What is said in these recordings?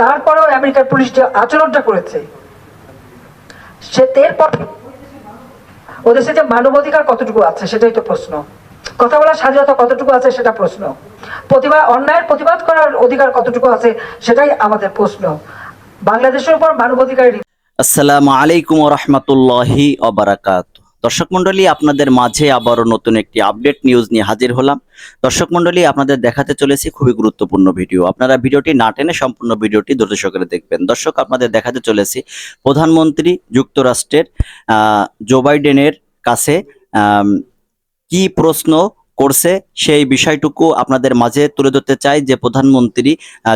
তারপরেও আমেরিকার পুলিশ যে আচরণটা করেছে, সে এরপর ও দেশে যে মানবাধিকার কতটুকু আছে সেটাই তো প্রশ্ন। কথা বলার স্বাধীনতা কতটুকু আছে সেটা প্রশ্ন। অন্যায়ের প্রতিবাদ করার অধিকার কতটুকু আছে সেটাই আমাদের প্রশ্ন। বাংলাদেশের উপর মানবাধিকার। আসসালামু আলাইকুম ওয়া রাহমাতুল্লাহি ওয়া বারাকাতুহু। দর্শক মণ্ডলী, আপনাদের মাঝে আবারও নতুন একটি আপডেট নিউজ নিয়ে হাজির হলাম। দর্শক মণ্ডলী, আপনাদের দেখাতে চলেছি খুবই গুরুত্বপূর্ণ ভিডিও। আপনারা ভিডিওটি না টেনে সম্পূর্ণ ভিডিওটি ধৈর্য সহকারে দেখবেন। দর্শক, আপনাদের দেখাতে চলেছি প্রধানমন্ত্রী যুক্তরাষ্ট্রের জো বাইডেনের কাছে কি প্রশ্ন করছে সেই বিষয়টুকু আপনাদের মাঝে তুলে ধরতে চাই, যে প্রধানমন্ত্রী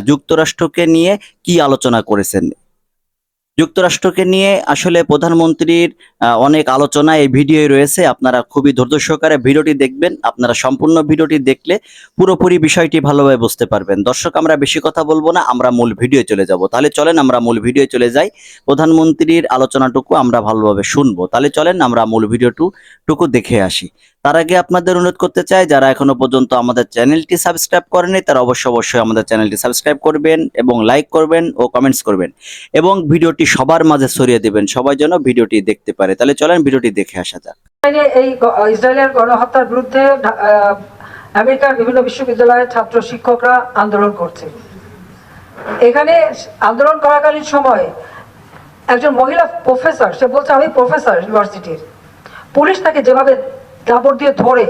যুক্তরাষ্ট্রকে নিয়ে কি আলোচনা করেছেন। যুক্তরাষ্ট্রকে নিয়ে আসলে প্রধানমন্ত্রীর অনেক আলোচনা এই ভিডিওয় রয়েছে। আপনারা খুবই ধৈর্য সহকারে ভিডিওটি দেখবেন। আপনারা সম্পূর্ণ ভিডিওটি দেখলে পুরোপুরি বিষয়টি ভালোভাবে বুঝতে পারবেন। দর্শক, আমরা বেশি কথা বলবো না, আমরা মূল ভিডিও চলে যাব। তাহলে চলেন আমরা মূল ভিডিও চলে যাই, প্রধানমন্ত্রীর আলোচনাটুকু আমরা ভালোভাবে শুনবো। তাহলে চলেন আমরা মূল ভিডিওটুকু দেখে আসি। তার আগে আপনাদের অনুরোধ করতে চাই, যারা এখনো পর্যন্ত আমাদের চ্যানেলটি সাবস্ক্রাইব করেনি তারা অবশ্যই আমাদের চ্যানেলটি সাবস্ক্রাইব করবেন এবং লাইক করবেন ও কমেন্টস করবেন এবং ভিডিওটি সবার মাঝে ছড়িয়ে দিবেন, সবাই যেন ভিডিওটি দেখতে পারে। তাহলে চলেন ভিডিওটি দেখে আসা যাক। এই ইসরায়েলের গণহত্যার বিরুদ্ধে আমেরিকার বিভিন্ন বিশ্ববিদ্যালয়ের ছাত্র শিক্ষকরা আন্দোলন করছে। এখানে আন্দোলন করাকালীন সময় একজন মহিলা প্রফেসর, সে বলছে আমি প্রফেসর ইউনিভার্সিটির, পুলিশ তাকে যেভাবে দাবড় দিয়ে ধরে,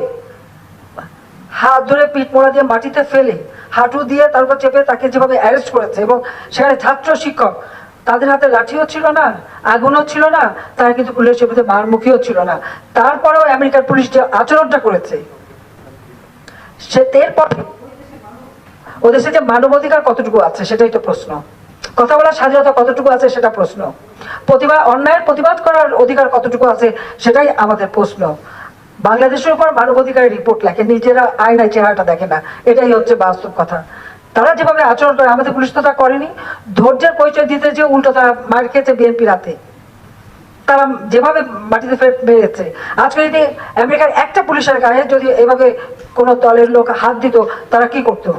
হাত ধরে পিঠ মোড়া দিয়ে মাটিতে ফেলে, হাঁটু দিয়ে তারপর চেপে তাকে যেভাবে অ্যারেস্ট করেছে, এবং সেখানে ছাত্র শিক্ষক, তাদের হাতে লাঠিও ছিল না, আগুনও ছিল না, তারা কিন্তু পুলিশের বিরুদ্ধে মারমুখীও ছিল না। তারপরেও আমেরিকার পুলিশ যে আচরণটা করেছে, সে এরপর ও দেশে যে মানবাধিকার কতটুকু আছে সেটাই তো প্রশ্ন। কথা বলার স্বাধীনতা কতটুকু আছে সেটা প্রশ্ন। অন্যায়ের প্রতিবাদ করার অধিকার কতটুকু আছে সেটাই আমাদের প্রশ্ন। বাংলাদেশের উপর মানবাধিকারের রিপোর্ট লেখে, নিজেরা আয়নায় চেহারাটা দেখে না, এটাই হচ্ছে বাস্তব কথা। তারা যেভাবে আচরণ করে, আমাদের পুলিশ তো তা করেনি। ধৈর্যের পরিচয় দিতে যে উল্টো তারা মার খেয়েছে বিএনপি রাতে, তারা যেভাবে মাটিতে মেরেছে। আজকে যদি আমেরিকার একটা পুলিশের গায়ে যদি এভাবে কোনো দলের লোক হাত দিত, তারা কি করতো?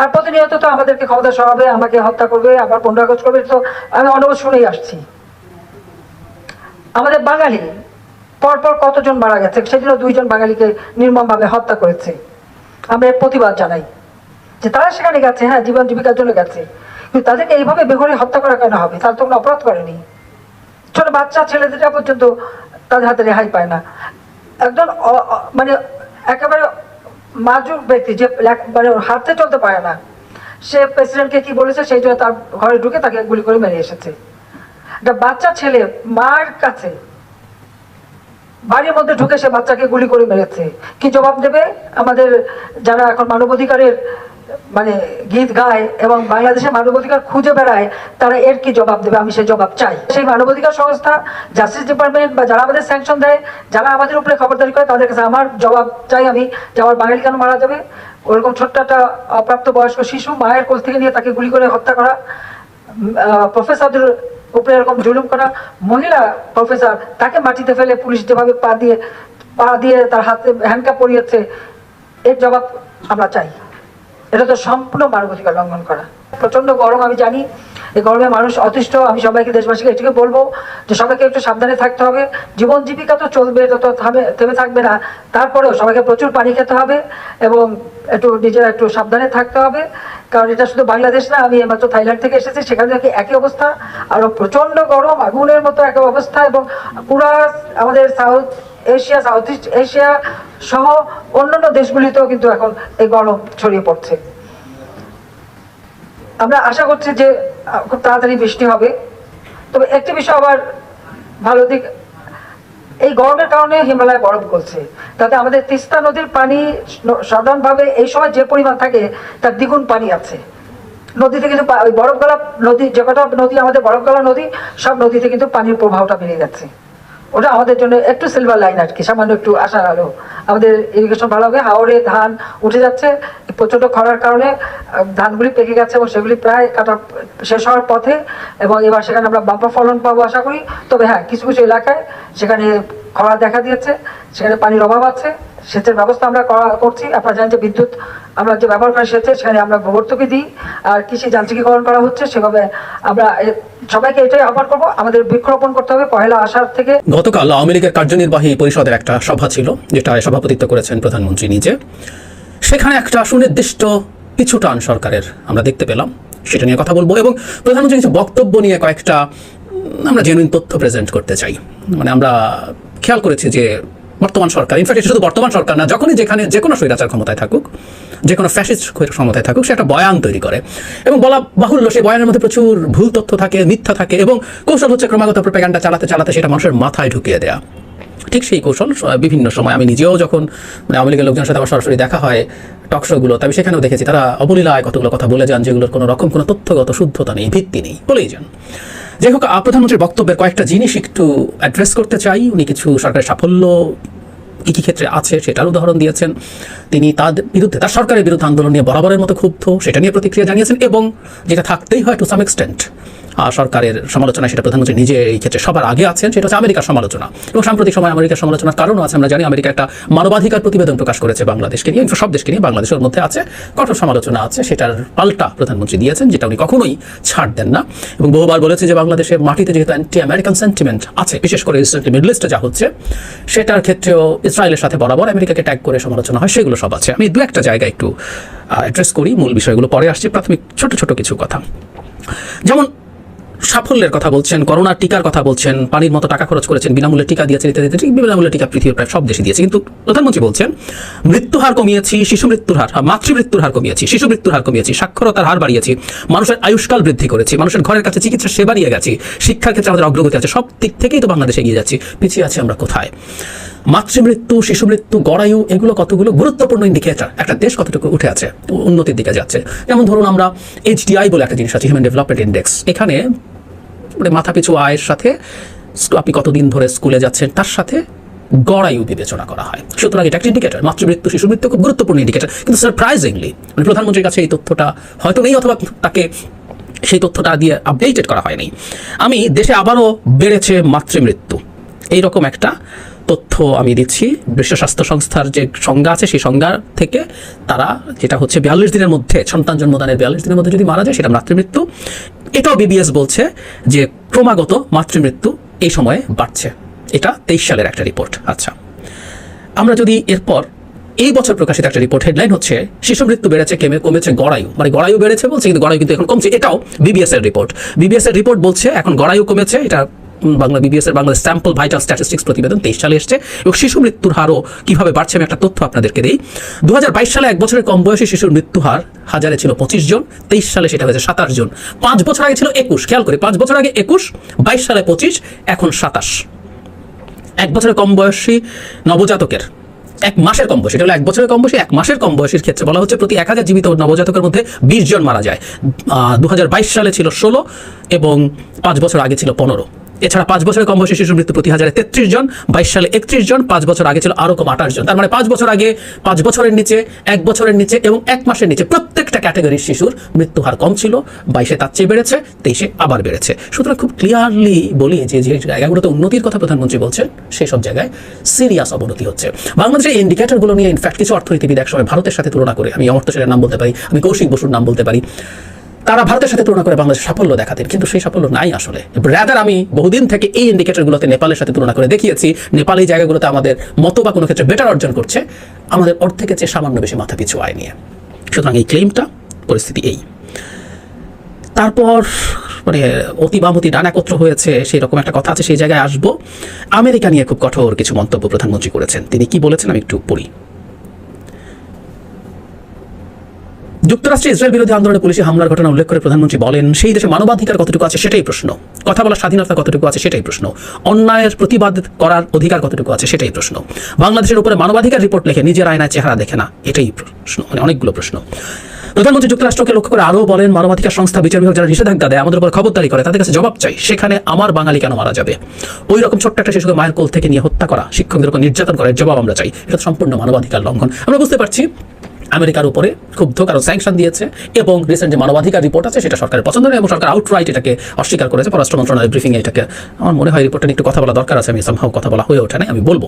আর প্রতিনিয়ত তো আমাদেরকে ক্ষমতা সরাবে, আমাকে হত্যা করবে, আবার 15 আগস্ট করবে, তো আমি অনবরত শুনেই আসছি। আমাদের বাঙালি পরপর কতজন মারা গেছে, সেদিনও 2 জন বাঙালিকে নির্মমভাবে হত্যা করেছে। আমরা এর প্রতিবাদ জানাই যে তারা সেখানে গেছে, হ্যাঁ, জীবন জীবিকার জন্য গেছে, কিন্তু তাদেরকে এইভাবে বেঘরে হত্যা করা কেন হবে? তারা তো কোনো অপরাধ করেনি। ছোট বাচ্চা ছেলেদেরটা পর্যন্ত তাদের হাতে রেহাই পায় না। একজন মানে একেবারে মাজুর ব্যক্তি, যে মানে হাঁটতে চলতে পারে না, সে প্রেসিডেন্টকে কি বলেছে সেই জন্য তার ঘরে ঢুকে তাকে গুলি করে মেরে এসেছে। একটা বাচ্চা ছেলে মার কাছে বাড়ির মধ্যে ঢুকে সে বাচ্চাকে গুলি করে মেরেছে। কি জবাব দেবে আমাদের যারা এখন মানবাধিকারের মানে গীত গায় এবং বাংলাদেশে মানবাধিকার খুঁজে বেড়ায়, তারা এর কি জবাব দেবে? আমি সেই জবাব চাই। সেই মানবাধিকার সংস্থা, জাস্টিস ডিপার্টমেন্ট বা যারা আমাদের স্যাংশন দেয়, যারা আমাদের উপরে খবরদারি করে, তাদের কাছে আমার জবাব চাই আমি, যে আমার বাঙালি কেন মারা যাবে? ওরকম ছোট্ট একটা অপ্রাপ্ত বয়স্ক শিশু মায়ের কোল থেকে নিয়ে তাকে গুলি করে হত্যা করা, প্রফেসরদের উপরে এরকম জুলুম করা, মহিলা প্রফেসর তাকে মাটিতে ফেলে পুলিশ যেভাবে পা দিয়ে তার হাতে হ্যান্ডকাপ পরিয়েছে, এর জবাব আমরা চাই। এটা তো সম্পূর্ণ মানবাধিকার লঙ্ঘন করা। প্রচন্ড গরম, আমি জানি, এই গরমে মানুষ অতিষ্ঠ। আমি সবাইকে, দেশবাসীকে এটুকু বলবো যে সবাইকে একটু সাবধানে থাকতে হবে। জীবন জীবিকা তো চলবে, এটা তো থেমে থাকবে না। তারপরেও সবাইকে প্রচুর পানি খেতে হবে এবং নিজেরা একটু সাবধানে থাকতে হবে, কারণ এটা শুধু বাংলাদেশ না। আমি মাত্র থাইল্যান্ড থেকে এসেছি, সেখানে একই অবস্থা, আরো প্রচন্ড গরম, আগুনের মতো একই অবস্থা, এবং পুরা আমাদের সাউথ ইস্ট এশিয়া সহ অন্যান্য দেশগুলিতেও কিন্তু এখন এই গরম ছড়িয়ে পড়ছে। আমরা আশা করছি যে খুব তাড়াতাড়ি বৃষ্টি হবে। তবে একটি বিষয় আবার ভালো দিক, এই গরমের কারণে হিমালয় বরফ গলছে, তাতে আমাদের তিস্তা নদীর পানি সাধারণভাবে এই সময় যে পরিমাণ থাকে তার দ্বিগুণ পানি আছে নদীতে। কিন্তু ওই বরফ গলা নদী, যে কটা নদী আমাদের বরফ গলা নদী, সব নদীতে কিন্তু পানির প্রবাহটা বেড়ে গেছে। ওটা আমাদের জন্য একটু সিলভার লাইন আর কি, সামান্য একটু আশার আলো। আমাদের ইরিগেশন ভালো হবে, হাওড়ে ধান উঠে যাচ্ছে, প্রচন্ড খরার কারণে ধানগুলি পেকে গেছে এবং সেগুলি প্রায় কাটা শেষ হওয়ার পথে, এবং এবার সেখানে আমরা বাম্পার ফলন পাবো আশা করি। তবে হ্যাঁ, কিছু কিছু এলাকায় সেখানে খরা দেখা দিয়েছে, সেখানে পানির অভাব আছে, সেচের ব্যবস্থা আমরা করছি। আপনারা জানেন যে বিদ্যুৎ আমরা যে ব্যবহার করি সেচে, সেখানে আমরা ভর্তুকি দিই, আর কৃষি যান্ত্রিকীকরণ করা হচ্ছে। সেভাবে আমরা সবাইকে এটাই আহ্বান করবো, আমাদের বৃক্ষরোপণ করতে হবে পহেলা আষাঢ় থেকে। গতকাল আওয়ামী লীগের কার্যনির্বাহী পরিষদের একটা সভা ছিল, যেটা সভাপতিত্ব করেছেন প্রধানমন্ত্রী নিজে। সেখানে একটা সুনির্দিষ্ট পিছুটান সরকারের আমরা দেখতে পেলাম, সেটা নিয়ে কথা বলবো। এবং প্রধানমন্ত্রী কিছু বক্তব্য নিয়ে কয়েকটা আমরা জেনুইন তথ্য প্রেজেন্ট করতে চাই। মানে আমরা খেয়াল করেছি যে বর্তমান সরকার, ইনফ্যাক্ট এটা শুধু বর্তমান সরকার না, যখনই যেখানে যে কোনো স্বৈরাচার ক্ষমতায় থাকুক, যে কোনো ফ্যাসিস্ট ক্ষমতায় থাকুক, সে একটা বয়ান তৈরি করে। এবং বলা বাহুল্য, সেই বয়ানের মধ্যে প্রচুর ভুল তথ্য থাকে, মিথ্যা থাকে, এবং কৌশল হচ্ছে ক্রমাগত প্রোপাগান্ডা চালাতে চালাতে সেটা মানুষের মাথায় ঢুকিয়ে দেয়া। ঠিক সেই কৌশল বিভিন্ন সময় আমি নিজেও যখন আওয়ামী লীগের লোকজনের সাথে আমার সরাসরি দেখা হয় টক শোগুলো, তবে সেখানেও দেখেছি তারা অবলীলায় কতগুলো কথা বলে যান যেগুলোর কোনো রকম কোনো তথ্যগত শুদ্ধতা নেই, ভিত্তি নেই, বলেই যান। যাই হোক, প্রধানমন্ত্রীর বক্তব্যের কয়েকটা জিনিস একটু অ্যাড্রেস করতে চাই। উনি কিছু সরকারের সাফল্য কী কী ক্ষেত্রে আছে সেটার উদাহরণ দিয়েছেন। তিনি তার সরকারের বিরুদ্ধে আন্দোলন নিয়ে বরাবরের মতো ক্ষুব্ধ, সেটা নিয়ে প্রতিক্রিয়া জানিয়েছেন। এবং যেটা থাকতেই হয় টু সাম এক্সটেন্ট সরকারের সমালোচনা, সেটা প্রধানমন্ত্রী নিজে এই ক্ষেত্রে সবার আগে আছেন, সেটা হচ্ছে আমেরিকার সমালোচনা। এবং সাম্প্রতিক সময় আমেরিকার সমালোচনার কারণও আছে। আমরা জানি আমেরিকা একটা মানবাধিকার প্রতিবেদন প্রকাশ করেছে বাংলাদেশকে নিয়ে, সব দেশকে নিয়ে, বাংলাদেশের মধ্যে আছে, কঠোর সমালোচনা আছে। সেটার পাল্টা প্রধানমন্ত্রী দিয়েছেন, যেটা উনি কখনোই ছাড় দেন না। এবং বহুবার বলেছে যে বাংলাদেশের মাটিতে যেহেতু অ্যান্টি আমেরিকান সেন্টিমেন্ট আছে, বিশেষ করে রিসেন্টলি মিডল ইস্টে যা হচ্ছে, সেটার ক্ষেত্রেও ইসরায়েলের সাথে বরাবর আমেরিকাকে ট্যাগ করে সমালোচনা হয়, সেগুলো সব আছে। আমি দু একটা জায়গায় একটু অ্যাড্রেস করি, মূল বিষয়গুলো পরে আসছি। প্রাথমিক ছোট ছোট কিছু কথা, যেমন সাফল্যের কথা বলছেন, করোনার টিকার কথা বলছেন, পানির মতো টাকা খরচ করেছেন, বিনামূল্যে টিকা দিয়েছেন ইত্যাদি। বিনামূল্যে টিকা পৃথিবীর প্রায় সব দেশে দিয়েছে। কিন্তু প্রধানমন্ত্রী বলছেন মৃত্যুর হার কমিয়েছি, শিশু মৃত্যুর হার, মাতৃমৃত্যুর হার কমিয়েছি, শিশু মৃত্যুর হার কমিয়েছি, সাক্ষরতার হার বাড়িয়েছি, মানুষের আয়ুষ্কাল বৃদ্ধি করেছি, মানুষের ঘরের কাছে চিকিৎসা সেবা নিয়ে গেছি, শিক্ষার ক্ষেত্রে আমাদের অগ্রগতি আছে, সব দিক থেকেই তো বাংলাদেশে এগিয়ে যাচ্ছি। পিছিয়ে আছি আমরা কোথায়? মাতৃমৃত্যু, শিশু মৃত্যু, গড়ায়ু, এগুলো কতগুলো গুরুত্বপূর্ণ ইন্ডিকেটর একটা দেশ কতটুকু উঠে আছে, উন্নতির দিকে যাচ্ছে। যেমন ধরুন আমরা HDI বলে একটা জিনিস আছে, হিউম্যান ডেভেলপমেন্ট ইন্ডেক্স। এখানে মাথাপিছু আয়ের সাথে আপনি কতদিন ধরে স্কুলে যাচ্ছেন তার সাথে গড়ায়ু বিবেচনা করা হয়। সুতরাং এটা একটা ইন্ডিকেটর। মাতৃমৃত্যু, শিশু মৃত্যু খুব গুরুত্বপূর্ণ ইন্ডিকেটর। কিন্তু সারপ্রাইজিংলি প্রধানমন্ত্রীর কাছে এই তথ্যটা হয়তো নেই, অথবা তাকে সেই তথ্যটা দিয়ে আপডেটেড করা হয়নি। আমি দেশে আবারও বেড়েছে মাতৃমৃত্যু, এইরকম একটা তথ্য আমি দিচ্ছি। বিশ্ব স্বাস্থ্য সংস্থার যে সংজ্ঞা আছে, সেই সংজ্ঞা থেকে তারা যেটা হচ্ছে 42 দিনের মধ্যে, সন্তান জন্মদানের 42 দিনের মধ্যে যদি মারা যায়, সেটা মাতৃমৃত্যু। এটাও BBS বলছে যে ক্রমাগত মাতৃমৃত্যু এই সময়ে বাড়ছে। এটা 23 সালের একটা রিপোর্ট। আচ্ছা, আমরা যদি এরপর এই বছর প্রকাশিত একটা রিপোর্ট, হেডলাইন হচ্ছে শিশু মৃত্যু বেড়েছে, কমেছে গড়ায়ু, মানে গড়ায়ু বেড়েছে বলছে কিন্তু গড়ায়ু কিন্তু এখন কমছে। এটাও BBS এর রিপোর্ট। BBS এর রিপোর্ট বলছে এখন গড়ায়ু কমেছে। এটা BBS এর বাংলাদেশ স্যাম্পল ভাইটাল স্ট্যাটিস্টিক্স প্রতিবেদন 23 সালে এসছে। এবং শিশু মৃত্যুর হারও কিভাবে বাড়ছে আমি একটা তথ্য আপনাদেরকে দিই। 2022 সালে 1 বছরের কম বয়সী শিশুর মৃত্যু হার 1000-এ ছিল 25 জন, 23 সালে সেটা হয়েছে 27 জন। 5 বছর আগে ছিল 21, খেয়াল করে 5 বছর আগে 21, 22 সালে 25, এখন 27। 1 বছরের কম বয়সী নবজাতকের 1 মাসের কম বয়সী, এটা হলো 1 বছরের কম বয়সী, 1 মাসের কম বয়সীর ক্ষেত্রে বলা হচ্ছে প্রতি 1000 জীবিত নবজাতকের মধ্যে 20 জন মারা যায়। 2022 সালে ছিল 16 এবং 5 বছর আগে ছিল 15। এছাড়া 5 বছরের কম বয়সী শিশুর মৃত্যু প্রতি 1000-এ 33 জন, 22 সালে 31 জন, 5 বছর আগে ছিল আরও কম 28 জন। তার মানে 5 বছর আগে, 5 বছরের নিচে, 1 বছরের নিচে এবং 1 মাসের নিচে প্রত্যেকটা ক্যাটাগরির শিশুর মৃত্যু হার কম ছিল। 22-এ তার চেয়ে বেড়েছে, 23-এ আবার বেড়েছে। সুতরাং খুব ক্লিয়ারলি বলি যে যে জায়গাগুলোতে উন্নতির কথা প্রধানমন্ত্রী বলছেন, সেই সব জায়গায় সিরিয়াস অবনতি হচ্ছে। বাংলাদেশের এই ইন্ডিকেটরগুলো নিয়ে ইনফ্যাক্ট কিছু অর্থনীতিবিদ একসময় ভারতের সাথে তুলনা করে, আমি অমর্ত্য সেনের নাম বলতে পারি, আমি কৌশিক বসুর নাম বলতে পারি, তারা ভারতের সাথে তুলনা করে বাংলাদেশের সাফল্য দেখাতেন, কিন্তু সেই সাফল্য নাই আসলে। রাদার আমি বহুদিন থেকে এই ইন্ডিকেটরগুলোতে নেপালের সাথে তুলনা করে দেখিয়েছি, নেপাল এই জায়গাগুলোতে আমাদের মতো বা কোনো ক্ষেত্রে বেটার অর্জন করছে, আমাদের অর্ধেকের চেয়ে সামান্য বেশি মাথা পিছু আয় নিয়ে। সুতরাং এই ক্লেমটা, পরিস্থিতি এই। তারপর মানে অতি বাম অতি ডান একত্র হয়েছে, সেই রকম একটা কথা আছে, সেই জায়গায় আসবো। আমেরিকা নিয়ে খুব কঠোর কিছু মন্তব্য প্রধানমন্ত্রী করেছেন। তিনি কি বলেছেন আমি একটু পড়ি। যুক্তরাষ্ট্রে ইসরায়েল বিরোধী আন্দোলনে পুলিশি হামলার ঘটনা উল্লেখ করে প্রধানমন্ত্রী বলেন, সেই দেশে মানবাধিকার কতটুকু আছে সেটাই প্রশ্ন, কথা বলার স্বাধীনতা কতটুকু আছে সেটাই প্রশ্ন, অন্যায়ের প্রতিবাদ করার অধিকার কতটুকু আছে সেটাই প্রশ্ন, বাংলাদেশের উপরে মানবাধিকার রিপোর্ট লিখে নিজের আয়নায় চেহারা দেখে না, এটাই প্রশ্ন। মানে অনেকগুলো প্রশ্ন। প্রধানমন্ত্রী যুক্তরাষ্ট্রকে লক্ষ্য করে আরও বলেন, মানবাধিকার সংস্থা, বিচার বিভাগ যারা নিষেধাজ্ঞা দেয়, আমাদের উপর খবরদারি করে, তাদের কাছে জবাব চাই। সেখানে আমার বাঙালি কেন মারা যাবে? ওই রকম ছোট্ট একটা শিশুকে মায়ের কোল থেকে নিয়ে হত্যা করা, শিক্ষকদের উপর নির্যাতন করার জবাব আমরা চাই। এটা সম্পূর্ণ মানবাধিকার লঙ্ঘন। আমরা বুঝতে পারছি আমেরিকার উপরে ক্ষুব্ধ, কারণ স্যাংশন দিয়েছে এবং রিসেন্ট যে মানবাধিকার রিপোর্ট আছে সেটা সরকারের পছন্দ নয় এবং সরকার আউটরাইট এটাকে অস্বীকার করেছে। পররাষ্ট্র মন্ত্রণালয়ের ব্রিফিংয়ে এটাকে, আমার মনে হয় রিপোর্টটা নিয়ে একটু কথা বলা দরকার আছে, আমি সামহাও কথা বলা হয়ে ওঠে নাই, আমি বলবো।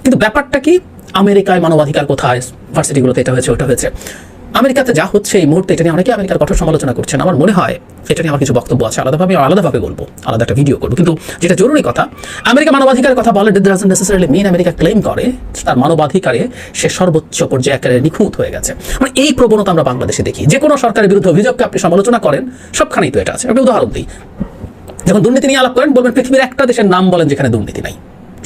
কিন্তু ব্যাপারটা কি, আমেরিকায় মানবাধিকার কোথায়, ভার্সিটিগুলোতে এটা হয়েছে ওটা হয়েছে। আমেরিকাতে যা হচ্ছে এই মুহূর্তে, এটা নিয়ে অনেকে আমেরিকার কঠোর সমালোচনা করছেন। আমার মনে হয় এটা নিয়ে আমার কিছু বক্তব্য আছে, আলাদাভাবে বলবো, আলাদা একটা ভিডিও করবো। কিন্তু যেটা জরুরি কথা, আমেরিকা মানবাধিকারের কথা বলে, it doesn't necessarily mean America claim করে তার মানবাধিকারে সে সর্বোচ্চ পর্যায়ে একেবারে নিখুঁত হয়ে গেছে। মানে এই প্রবণতা আমরা বাংলাদেশে দেখি। যে কোনো সরকারের বিরুদ্ধে অভিযোগকে আপনি সমালোচনা করেন, সবখানেই তো এটা আছে। একটা উদাহরণ দিই, যখন দুর্নীতি নিয়ে আলাপ করেন, বলবেন পৃথিবীর একটা দেশের নাম বলেন যেখানে দুর্নীতি নাই।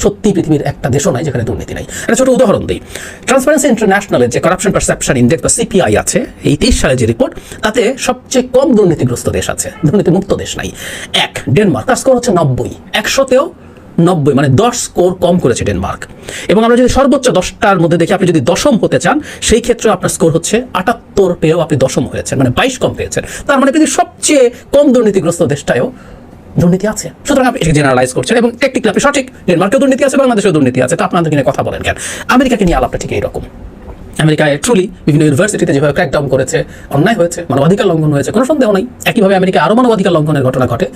সত্যি পৃথিবীর একটা দেশও নাই যেখানে দুর্নীতি নাই। একটা ছোট উদাহরণ দিই, ট্রান্সপারেন্সি ইন্টারন্যাশনালের যে করাপশন পারসেপশন ইন্ডেক্স বা সিপিআই আছে, এই 23 সালের যে রিপোর্ট, তাতে সবচেয়ে কম দুর্নীতিগ্রস্ত দেশ আছে, দুর্নীতিমুক্ত দেশ নাই। ডেনমার্ক, তার স্কোর হচ্ছে 90, 100তেও 90, মানে 10 স্কোর কম করেছে ডেনমার্ক। এবং আমরা যদি সর্বোচ্চ 10টার মধ্যে দেখি, আপনি যদি দশম হতে চান, সেই ক্ষেত্রে আপনার স্কোর হচ্ছে 78 পেয়েও আপনি দশম হয়েছেন, মানে 22 কম পেয়েছেন। তার মানে পৃথিবীর সবচেয়ে কম দুর্নীতিগ্রস্ত দেশটায়ও দুর্নীতি আছে। সুতরাং আপনি জেনারেলাইজ করছেন এবং টেকনিক্যালি আপনি সঠিক, ডেনমার্কেও দুর্নীতি আছে, বাংলাদেশেও দুর্নীতি আছে, তো আপনাদের কিনে কথা বলেন কেন? আমেরিকাকে নিয়ে আলাপটা ঠিক এইরকম। আমেরিকায় ট্রুলি বিভিন্ন ইউনিভার্সিটিতে যেভাবে ক্র্যাকডাউন করেছে, অন্যায় হয়েছে, মানবাধিকার লঙ্ঘন হয়েছে, কোনো সন্দেহ নাই। একইভাবে আমেরিকায় আরও মানবাধিকার লঙ্ঘনের ঘটনা ঘটে,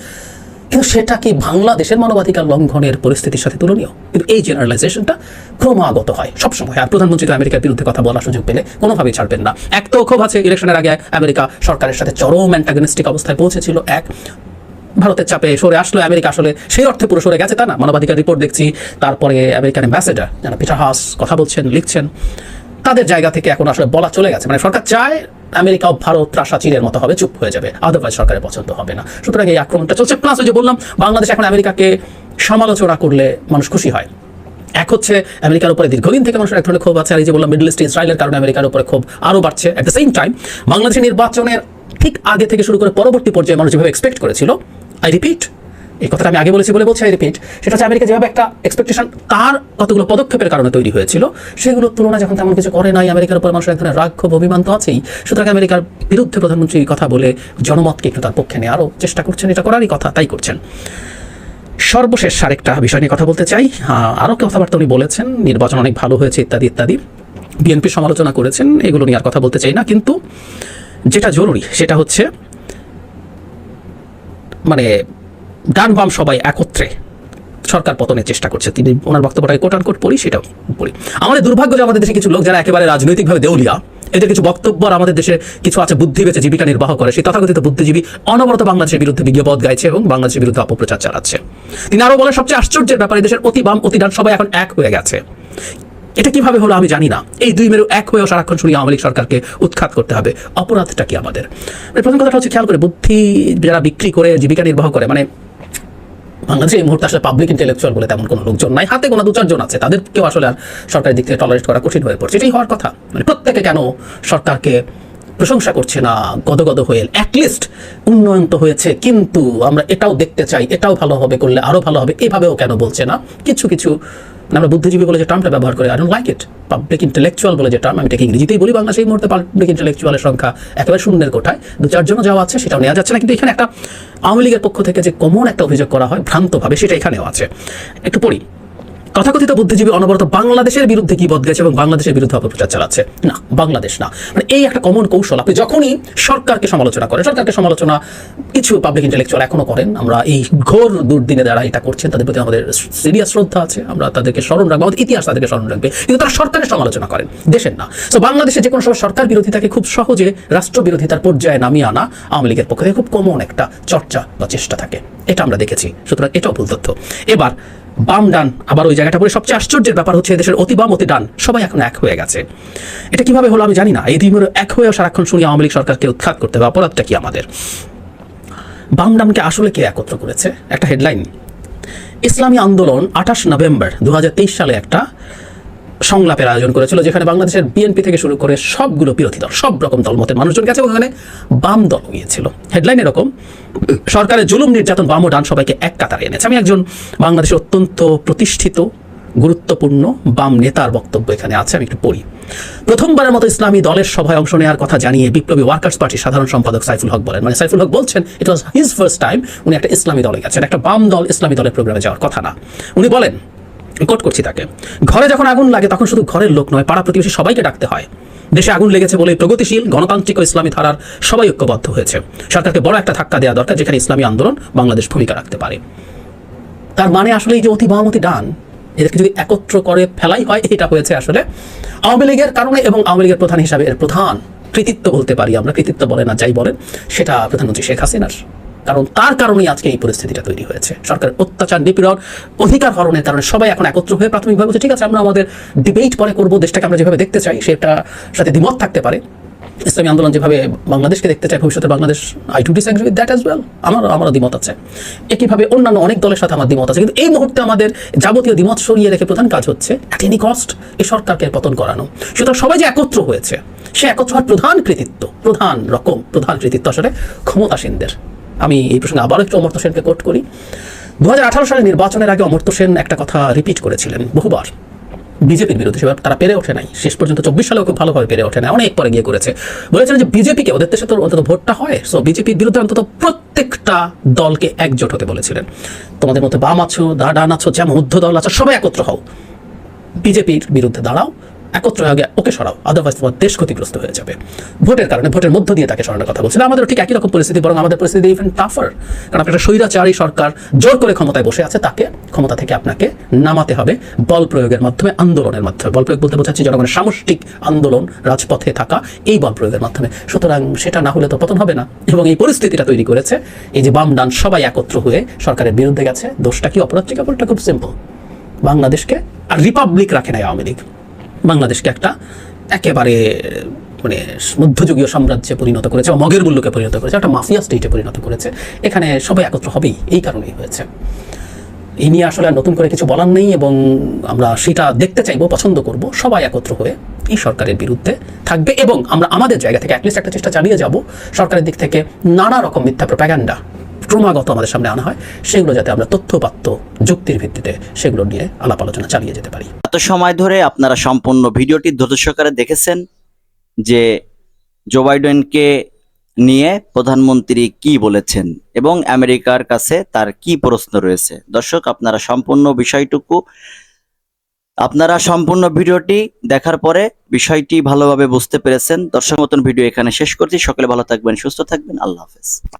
কিন্তু সেটা কি বাংলাদেশের মানবাধিকার লঙ্ঘনের পরিস্থিতির সাথে তুলনীয়? কিন্তু এই জেনারেলাইজেশনটা ক্রমাগত হয় সবসময়। আর প্রধানমন্ত্রী তো আমেরিকার বিরুদ্ধে কথা বলার সুযোগ পেলে কোনোভাবেই ছাড়বেন না। এক তো ক্ষোভ আছে, ইলেকশনের আগে আমেরিকা সরকারের সাথে চরম অ্যান্টাগনিস্টিক অবস্থায় পৌঁছেছিল। ভারতের চাপে সরে আসলো আমেরিকা, আসলে সেই অর্থে পুরো সরে গেছে তা না। মানবাধিকার রিপোর্ট দেখছি, তারপরে আমেরিকান অ্যাম্বাসেডার যারা পিটার হাস কথা বলছেন, লিখছেন, তাদের জায়গা থেকে এখন আসলে বলা চলে গেছে, মানে সরকার চায় আমেরিকা ভারত ত্রাসা চিরের মতো হবে, চুপ হয়ে যাবে, আদারওয়াইজ সরকারের পছন্দ হবে না। সুতরাং এই আক্রমণটা চলছে। প্লাস ওই যে বললাম, বাংলাদেশ এখন আমেরিকাকে সমালোচনা করলে মানুষ খুশি হয়। এক হচ্ছে আমেরিকার উপরে দীর্ঘদিন থেকে মানুষের এক ধরনের ক্ষোভ আছে, আর এই যে বললাম মিডল ইস্ট ইসরায়েলের কারণে আমেরিকার উপরে ক্ষোভ আরও বাড়ছে। অ্যাট দ্য সেম টাইম বাংলাদেশের নির্বাচনের ঠিক আগে থেকে শুরু করে পরবর্তী পর্যায়ে মানুষ যেভাবে এক্সপেক্ট করেছিল, আই রিপিট, এই কথাটা আমি আগে বলেছি বলে বলছি, আই রিপিট, সেটা হচ্ছে আমেরিকা যেভাবে একটা এক্সপেকটেশন তার কতগুলো পদক্ষেপের কারণে তৈরি হয়েছিল, সেগুলোর তুলনায় যখন তেমন কিছু করে নাই, আমেরিকার উপর মানুষের এক ধরনের রাগ ক্ষোভ অভিমান তো আছেই। সুতরাং আমেরিকার বিরুদ্ধে প্রধানমন্ত্রী কথা বলে জনমতকে একটু তার পক্ষে নেওয়ারও চেষ্টা করছেন, এটা করারই কথা, তাই করছেন। সর্বশেষ আরেকটা বিষয় নিয়ে কথা বলতে চাই। আরও কথাবার্তা উনি বলেছেন, নির্বাচন অনেক ভালো হয়েছে ইত্যাদি ইত্যাদি, বিএনপি সমালোচনা করেছেন, এগুলো নিয়ে আর কথা বলতে চাই না। কিন্তু যেটা জরুরি সেটা হচ্ছে, মানে ডান বাম সবাই একত্রে সরকার পতনের চেষ্টা করছে। তিনি ওনার বক্তব্যটাকে কোট আনকোট পড়ি, সেটাও পড়ি। আমাদের দুর্ভাগ্য যে আমাদের দেশে কিছু লোক যারা একেবারে রাজনৈতিকভাবে দেউলিয়া, এদের কিছু বক্তব্য আর আমাদের দেশে কিছু আছে বুদ্ধি বেঁচে জীবিকা নির্বাহ করে, সেই তথাকথিত বুদ্ধিজীবী অনবরত বাংলাদেশের বিরুদ্ধে বিজ্ঞাপন গাইছে এবং বাংলাদেশের বিরুদ্ধে অপপ্রচার চালাচ্ছে। তিনি আরও বলেন, সবচেয়ে আশ্চর্যের ব্যাপারে দেশের অতি বাম অতি ডান সবাই এখন এক হয়ে গেছে। এটা কিভাবে হলো আমি জানি না। এই দুই মেরু এক হয়েও সারাক্ষণ শুনি আওয়ামী লীগ সরকারকে উৎখাত করতে হবে। অপরাধটা কি আমাদের? প্রথম কথাটা হচ্ছে, খেয়াল করে, বুদ্ধি যারা বিক্রি করে জীবিকা নির্বাহ করে, মানে বাংলাদেশে এই মুহূর্তে আসলে পাবলিক ইন্টেলেকচুয়াল বলে তেমন কোনো লোকজন নাই, হাতে গোনা 2-4 জন আছে, তাদেরকেও আসলে আর সরকারের দিক থেকে টলারেট করা কঠিন হয়ে পড়ছে। এটাই হওয়ার কথা। মানে প্রত্যেকে কেন সরকারকে প্রশংসা করছে না গদগদ হয়ে? অ্যাটলিস্ট উন্নয়ন তো হয়েছে, কিন্তু আমরা এটাও দেখতে চাই, এটাও ভালো হবে, করলে আরও ভালো হবে, এভাবেও কেন বলছে না? কিছু কিছু আমরা বুদ্ধিজীবী বলে যে টার্মটা ব্যবহার করে, I don't like it. Public intellectual বলে যে টার্ম, আমি এটাকে ইংরেজিতেই বলি, বাংলাদেশে এই মুহূর্তে পাবলিক ইন্টেলেকচুয়ালের সংখ্যা একেবারে শূন্যের কোঠায়, 2-4 জনও যাওয়া আছে, সেটাও নেওয়া যাচ্ছে না। কিন্তু এখানে একটা আওয়ামী লীগের পক্ষ থেকে যে কমন একটা অভিযোগ করা হয় ভ্রান্তভাবে, সেটা এখানেও আছে। একটু পড়ি। তথাকথিত বুদ্ধিজীবী অনবরত বাংলাদেশের বিরুদ্ধে কি বদগেছে এবং বাংলাদেশের বিরুদ্ধে অপপ্রচার চালাচ্ছে। না, বাংলাদেশ না, মানে এই একটা কমন কৌশল। আপনি যখনই সরকারকে সমালোচনা করেন, সরকারকে সমালোচনা কিছু পাবলিক ইন্টেলেকচুয়াল এখনো করেন, আমরা এই ঘোর দুর্দিনে যারা এটা করছেন তাদের প্রতি আমাদের সিরিয়াস শ্রদ্ধা আছে, আমরা তাদেরকে স্মরণ রাখবো, আমাদের ইতিহাস তাদেরকে স্মরণ রাখবে, কিন্তু তারা সরকারের সমালোচনা করেন, দেশের না। তো বাংলাদেশে যে কোনো সময় সরকার বিরোধিতাকে খুব সহজে রাষ্ট্রবিরোধিতার পর্যায়ে নামিয়ে আনা আওয়ামী লীগের পক্ষ থেকে খুব কমন একটা চর্চা বা চেষ্টা থাকে, এটা আমরা দেখেছি। সুতরাং এটাও ভুল তথ্য। এবার বাম ডান, আবার ওই জায়গাটা পরে সবচেয়ে আশ্চর্যের ব্যাপার হচ্ছে দেশের অতি বাম অতি ডান সবাই এখন এক হয়ে গেছে। এটা কিভাবে হলো আমি জানি না। এই দুই মেরু এক হয়েও সারাক্ষণ শুনি আওয়ামী লীগ সরকারকে উৎখাত করতে হবে। অপরাধটা কি আমাদের? বাম ডানকে আসলে কে একত্র করেছে? একটা হেডলাইন, ইসলামী আন্দোলন 28 নভেম্বর 2023 সালে একটা সংলাপের আয়োজন করেছিল, যেখানে বাংলাদেশের বিএনপি থেকে শুরু করে সবগুলো বিরোধী দল, সব রকম দলমতের মানুষজন গেছে, ওখানে বাম দল গিয়েছিল। হেডলাইন এরকম, সরকারের জুলুম নির্যাতন বাম ও ডান সবাইকে এক কাতারে এনেছে। আমি একজন বাংলাদেশের অত্যন্ত প্রতিষ্ঠিত গুরুত্বপূর্ণ বাম নেতার বক্তব্য এখানে আছে, আমি একটু পড়ি। প্রথমবারের মতো ইসলামী দলের সভায় অংশ নেওয়ার কথা জানিয়ে বিপ্লবী ওয়ার্কার্স পার্টির সাধারণ সম্পাদক সাইফুল হক বলেন, মানে সাইফুল হক বলছেন ইট ওয়াজ হিজ ফার্স্ট টাইম উনি একটা ইসলামী দলে গেছেন, একটা বাম দল ইসলামী দলের প্রোগ্রামে যাওয়ার কথা না। উনি বলেন, কোট করছি তাকে, ঘরে যখন আগুন লাগে তখন শুধু ঘরের লোক নয়, পাড়া প্রতিবেশী সবাইকে ডাকতে হয়। দেশে আগুন লেগেছে বলে প্রগতিশীল গণতান্ত্রিক ও ইসলামী ধারার সবাই ঐক্যবদ্ধ হয়েছে। সরকারকে বড় একটা ধাক্কা দেওয়া দরকার, যেখানে ইসলামী আন্দোলন বাংলাদেশ ভূমিকা রাখতে পারে। তার মানে আসলে এই যে অতি বাম অতি ডান, এদেরকে যদি একত্র করে ফেলাই হয়, এটা হয়েছে আসলে আওয়ামী লীগের কারণে, এবং আওয়ামী লীগের প্রধান হিসাবে এর প্রধান কৃতিত্ব বলতে পারি আমরা, কৃতিত্ব বলে না যাই বলেন, সেটা প্রধানমন্ত্রী শেখ হাসিনার। কারণ তার কারণেই আজকে এই পরিস্থিতিটা তৈরি হয়েছে। সরকারের অত্যাচার, নিপীড়ন, অধিকার হরণের কারণে সবাই এখন একত্র হয়ে প্রাথমিকভাবে বলছে ঠিক আছে, আমরা আমাদের ডিবেট পরে করবো, দেশটাকে আমরা যেভাবে দেখতে চাই সেটা সাথে দ্বিমত থাকতে পারে। ইসলামী আন্দোলন যেভাবে বাংলাদেশকে দেখতে চায় ভবিষ্যতে Bangladesh, I two disagree with that as well, আমারও দ্বিমত আছে। একইভাবে অন্যান্য অনেক দলের সাথে আমার দ্বিমত আছে, কিন্তু এই মুহূর্তে আমাদের যাবতীয় দ্বিমত সরিয়ে রেখে প্রধান কাজ হচ্ছে অ্যাট এনি কস্ট এই সরকারকে পতন করানো। সুতরাং সবাই যে একত্র হয়েছে, সে একত্র হওয়ার প্রধান কৃতিত্ব আসলে ক্ষমতাসীনদের। আমি এই প্রসঙ্গে আবার একটু অমর্ত্য সেনকে কোট করি। 2018 সালের নির্বাচনের আগে অমর্ত্য সেন একটা কথা রিপিট করেছিলেন বহুবার বিজেপির বিরুদ্ধে, সেবার তারা পেরে ওঠে নাই, শেষ পর্যন্ত 24 সালেও খুব ভালোভাবে পেরে ওঠে নাই, অনেক পরে গিয়ে করেছে। বলেছিলেন যে বিজেপিকে, ওদের দেশে তো অন্তত ভোটটা হয়, সো বিজেপির বিরুদ্ধে অন্তত প্রত্যেকটা দলকে একজোট হতে বলেছিলেন। তোমাদের মধ্যে বাম আছো, ডান আছো, যেমন মধ্য দল আছো, সবাই একত্র হও, বিজেপির বিরুদ্ধে দাঁড়াও, একত্র হয়ে ওকে সরাও, আদারওয়াইজ তোমার দেশ ক্ষতিগ্রস্ত হয়ে যাবে। ভোটের কারণে, ভোটের মধ্য দিয়ে তাকে সরানোর কথা বলছিল। আমাদের ঠিক একই রকম পরিস্থিতি, বরং আমাদের পরিস্থিতি ইভেন টাফার, কারণ একটা স্বৈরাচারী সরকার জোর করে ক্ষমতায় বসে আছে, তাকে ক্ষমতা থেকে আপনাকে নামাতে হবে বল প্রয়োগের মাধ্যমে, আন্দোলনের মাধ্যমে। বল প্রয়োগ বলতে বোঝাচ্ছি জনগণের সামষ্টিক আন্দোলন, রাজপথে থাকা, এই বল প্রয়োগের মাধ্যমে। সুতরাং সেটা না হলে তো পতন হবে না, এবং এই পরিস্থিতিটা তৈরি করেছে এই যে বাম ডান সবাই একত্র হয়ে সরকারের বিরুদ্ধে গেছে। দোষটা কি, অপরাধ কি? অপরাধটা খুব সিম্পল, বাংলাদেশকে আর রিপাবলিক রাখে নাই আওয়ামী লীগ, বাংলাদেশকে একটা একেবারে মানে মধ্যযুগীয় সাম্রাজ্যে পরিণত করেছে, বা মগের মূল্যকে পরিণত করেছে, একটা মাফিয়া স্টেটে পরিণত করেছে। এখানে সবাই একত্র হবেই, এই কারণেই হয়েছে। এই নিয়ে আসলে নতুন করে কিছু বলার নেই, এবং আমরা সেটা দেখতে চাইবো, পছন্দ করব, সবাই একত্র হয়ে এই সরকারের বিরুদ্ধে থাকবে, এবং আমরা আমাদের জায়গা থেকে অ্যাটলিস্ট একটা চেষ্টা চালিয়ে যাব সরকারের দিক থেকে নানা রকম মিথ্যা প্রোপাগান্ডা ক্রমাগত আমাদের সামনে আনা হয়, সেগুলো যাতে আমরা তথ্যপাত্য যুক্তির ভিত্তিতে সেগুলো নিয়ে আলাপ আলোচনা চালিয়ে যেতে পারি। এত সময় ধরে আপনারা সম্পূর্ণ ভিডিওটি ধৈর্য সহকারে দেখেছেন যে জো বাইডেনকে নিয়ে প্রধানমন্ত্রী কি বলেছেন এবং আমেরিকার কাছে তার কি প্রশ্ন রয়েছে। দর্শক, আপনারা সম্পূর্ণ ভিডিওটি দেখার পরে বিষয়টি ভালোভাবে বুঝতে পেরেছেন। দর্শক, মতন ভিডিও এখানে শেষ করছি। সকলে ভালো থাকবেন, সুস্থ থাকবেন, আল্লাহ হাফেজ।